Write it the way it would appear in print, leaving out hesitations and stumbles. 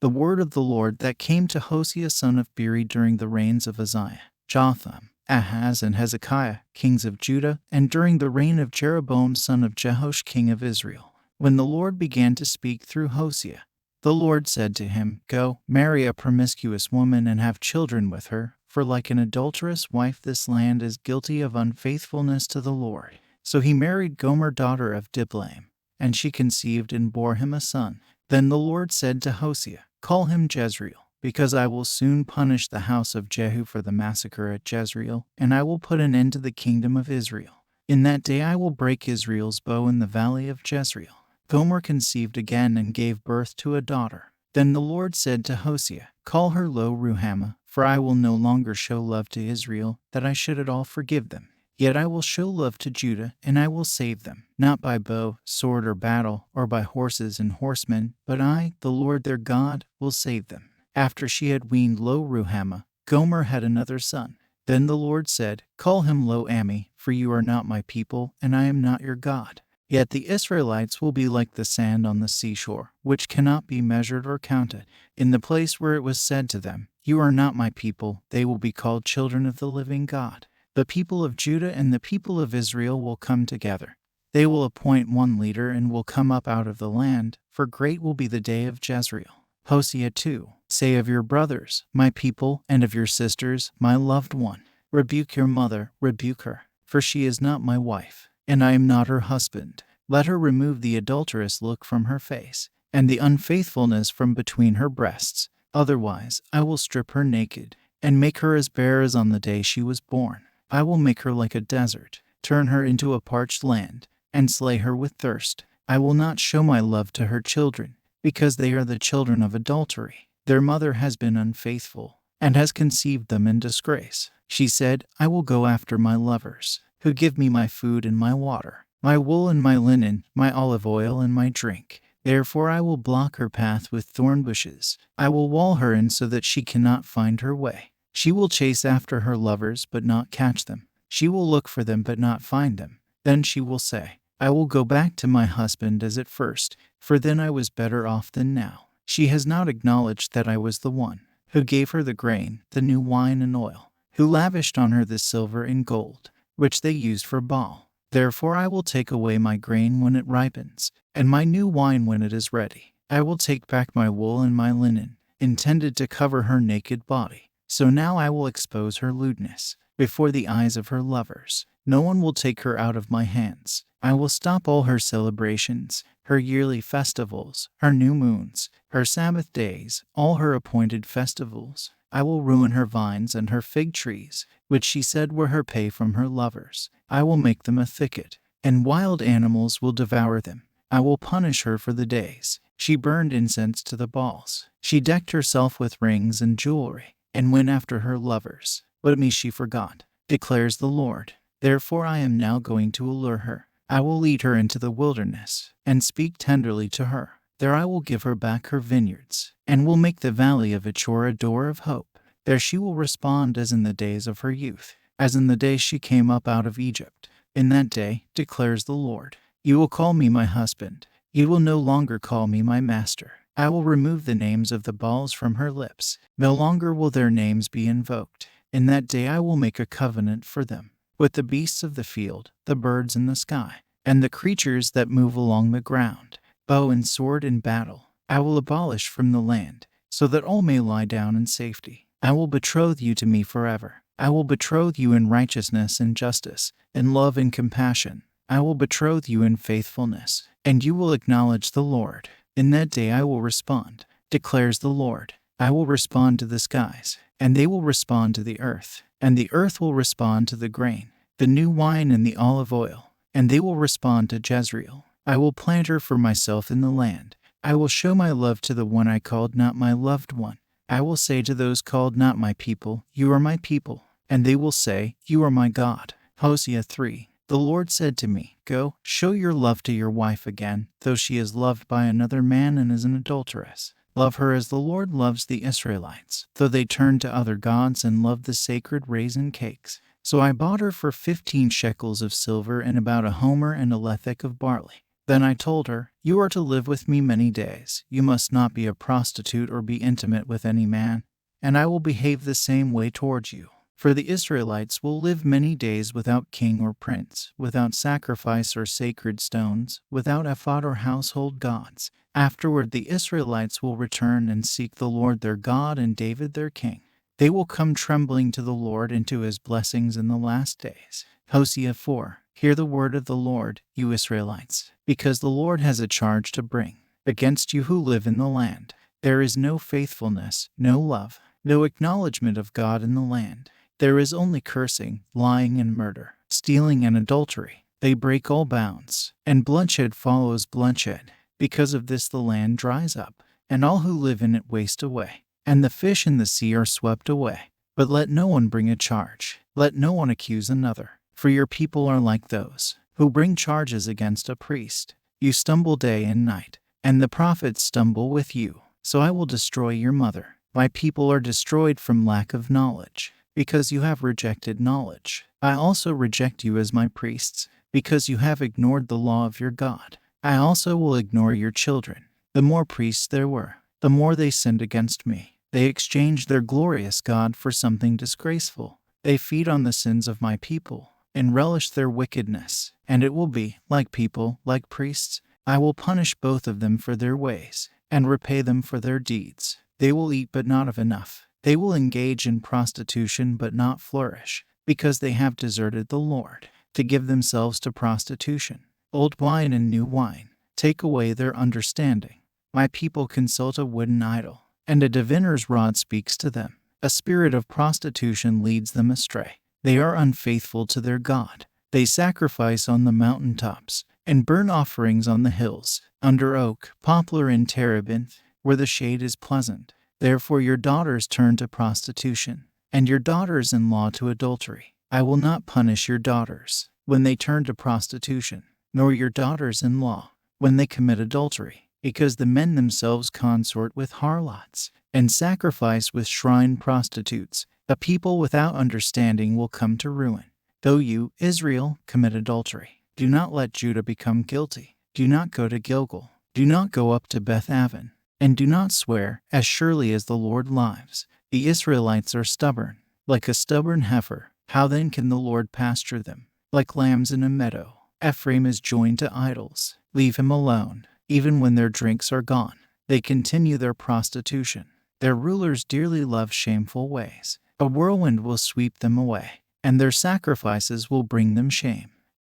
The word of the Lord that came to Hosea son of Beeri during the reigns of Uzziah, Jotham, Ahaz, and Hezekiah, kings of Judah, and during the reign of Jeroboam son of Jehoash, king of Israel. When the Lord began to speak through Hosea, the Lord said to him, Go, marry a promiscuous woman and have children with her, for like an adulterous wife this land is guilty of unfaithfulness to the Lord. So he married Gomer daughter of Diblaim, and she conceived and bore him a son. Then the Lord said to Hosea, Call him Jezreel, because I will soon punish the house of Jehu for the massacre at Jezreel, and I will put an end to the kingdom of Israel. In that day I will break Israel's bow in the valley of Jezreel. Gomer conceived again and gave birth to a daughter. Then the Lord said to Hosea, Call her Lo-Ruhamah, for I will no longer show love to Israel, that I should at all forgive them. Yet I will show love to Judah, and I will save them, not by bow, sword, or battle, or by horses and horsemen, but I, the Lord their God, will save them. After she had weaned Lo-Ruhamah, Gomer had another son. Then the Lord said, Call him Lo-Ammi, for you are not my people, and I am not your God. Yet the Israelites will be like the sand on the seashore, which cannot be measured or counted. In the place where it was said to them, You are not my people, they will be called children of the living God. The people of Judah and the people of Israel will come together. They will appoint one leader and will come up out of the land, for great will be the day of Jezreel. Hosea 2. Say of your brothers, my people, and of your sisters, my loved one. Rebuke your mother, rebuke her, for she is not my wife, and I am not her husband. Let her remove the adulterous look from her face, and the unfaithfulness from between her breasts. Otherwise, I will strip her naked, and make her as bare as on the day she was born. I will make her like a desert, turn her into a parched land, and slay her with thirst. I will not show my love to her children, because they are the children of adultery. Their mother has been unfaithful, and has conceived them in disgrace. She said, I will go after my lovers, who give me my food and my water, my wool and my linen, my olive oil and my drink. Therefore I will block her path with thorn bushes. I will wall her in so that she cannot find her way. She will chase after her lovers but not catch them. She will look for them but not find them. Then she will say, I will go back to my husband as at first, for then I was better off than now. She has not acknowledged that I was the one who gave her the grain, the new wine and oil, who lavished on her the silver and gold, which they used for Baal. Therefore I will take away my grain when it ripens, and my new wine when it is ready. I will take back my wool and my linen, intended to cover her naked body. So now I will expose her lewdness before the eyes of her lovers. No one will take her out of my hands. I will stop all her celebrations, her yearly festivals, her new moons, her Sabbath days, all her appointed festivals. I will ruin her vines and her fig trees, which she said were her pay from her lovers. I will make them a thicket, and wild animals will devour them. I will punish her for the days she burned incense to the Baals. She decked herself with rings and jewelry, and went after her lovers. But me she forgot, declares the Lord. Therefore I am now going to allure her. I will lead her into the wilderness, and speak tenderly to her. There I will give her back her vineyards, and will make the valley of Achor a door of hope. There she will respond as in the days of her youth, as in the day she came up out of Egypt. In that day, declares the Lord, you will call me my husband. You will no longer call me my master. I will remove the names of the Baals from her lips. No longer will their names be invoked. In that day I will make a covenant for them with the beasts of the field, the birds in the sky, and the creatures that move along the ground. Bow and sword in battle I will abolish from the land, so that all may lie down in safety. I will betroth you to me forever. I will betroth you in righteousness and justice, in love and compassion. I will betroth you in faithfulness, and you will acknowledge the Lord. In that day I will respond, declares the Lord. I will respond to the skies, and they will respond to the earth, and the earth will respond to the grain, the new wine and the olive oil, and they will respond to Jezreel. I will plant her for myself in the land. I will show my love to the one I called not my loved one. I will say to those called not my people, you are my people, and they will say, you are my God. Hosea 3. The Lord said to me, Go, show your love to your wife again, though she is loved by another man and is an adulteress. Love her as the Lord loves the Israelites, though they turned to other gods and loved the sacred raisin cakes. So I bought her for 15 shekels of silver and about a homer and a lethek of barley. Then I told her, You are to live with me many days. You must not be a prostitute or be intimate with any man, and I will behave the same way towards you. For the Israelites will live many days without king or prince, without sacrifice or sacred stones, without ephod or household gods. Afterward the Israelites will return and seek the Lord their God and David their king. They will come trembling to the Lord and to his blessings in the last days. Hosea 4. Hear the word of the Lord, you Israelites, because the Lord has a charge to bring against you who live in the land. There is no faithfulness, no love, no acknowledgement of God in the land. There is only cursing, lying, and murder, stealing and adultery. They break all bounds, and bloodshed follows bloodshed. Because of this the land dries up, and all who live in it waste away, and the fish in the sea are swept away. But let no one bring a charge, let no one accuse another, for your people are like those who bring charges against a priest. You stumble day and night, and the prophets stumble with you. So I will destroy your mother. My people are destroyed from lack of knowledge, because you have rejected knowledge. I also reject you as my priests, because you have ignored the law of your God. I also will ignore your children. The more priests there were, the more they sinned against me. They exchanged their glorious God for something disgraceful. They feed on the sins of my people and relish their wickedness. And it will be, like people, like priests, I will punish both of them for their ways and repay them for their deeds. They will eat but not of enough. They will engage in prostitution but not flourish, because they have deserted the Lord to give themselves to prostitution. Old wine and new wine take away their understanding. My people consult a wooden idol, and a diviner's rod speaks to them. A spirit of prostitution leads them astray. They are unfaithful to their God. They sacrifice on the mountaintops and burn offerings on the hills, under oak, poplar, and terebinth, where the shade is pleasant. Therefore your daughters turn to prostitution, and your daughters-in-law to adultery. I will not punish your daughters when they turn to prostitution, nor your daughters-in-law when they commit adultery, because the men themselves consort with harlots and sacrifice with shrine prostitutes. A people without understanding will come to ruin. Though you, Israel, commit adultery, do not let Judah become guilty. Do not go to Gilgal. Do not go up to Beth-aven. And do not swear, as surely as the Lord lives. The Israelites are stubborn, like a stubborn heifer. How then can the Lord pasture them? Like lambs in a meadow. Ephraim is joined to idols. Leave him alone. Even when their drinks are gone, they continue their prostitution. Their rulers dearly love shameful ways. A whirlwind will sweep them away, and their sacrifices will bring them shame.